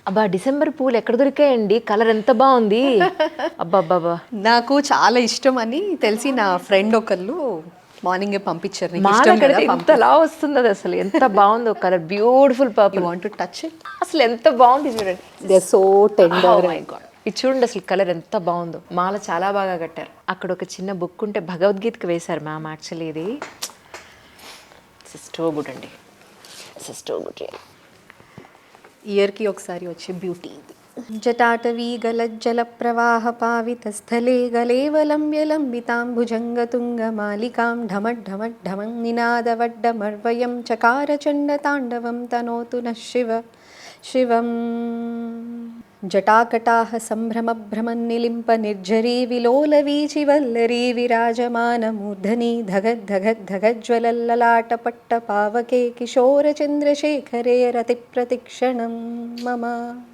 అబ్బా! డిసెంబర్ పూలు ఎక్కడ దొరికాయండి? కలర్ ఎంత బావుంది. అబ్బబ్బబ్బా! నాకు చాలా ఇష్టం అని తెలిసి నా ఫ్రెండ్ ఒకళ్ళు మార్నింగే పంపించారు. నీకు మాల ఇష్టం కదా కడితే ఇంతలా వస్తుంది అది అసలు. ఎంత బావుందో colour. Beautiful you purple. Want to touch it? అసలు ఎంత బావుంది చూడండి. They are so oh tender. My God! ఇది చూడండి అసలు కలర్ ఎంత బావుందో. మాల చాలా బాగా కట్టారు. అక్కడ ఒక చిన్న బుక్ ఉంటే భగవద్గీతకి వేశారు మ్యామ్ యాక్చువల్లీ ఇది. సిస్టో గుడ్ అండి. Sisto good. ఇయర్కి ఒకసారి వచ్చే బ్యూటీ ఇది. జటాటవీ గలజ్జల ప్రవాహ పావిత స్థలే గలేవలంబ్య లంబితాంబుజంగతుంగ మాలికాం ఢమఢమఢమం నినాదవడ్డమర్వయం చకార చండ తాండవం తనోతు నః శివ శివం. జటాకటాహ సంభ్రమ భ్రమన్నిలింప నిర్జరీ విలోల వీచి వల్లరీ విరాజమానమూర్ధని ధగద్ధగద్ధగజ్వలల్లలాట పట్ట పావకే కిశోర చంద్రశేఖరే రతి ప్రతిక్షణం మమ.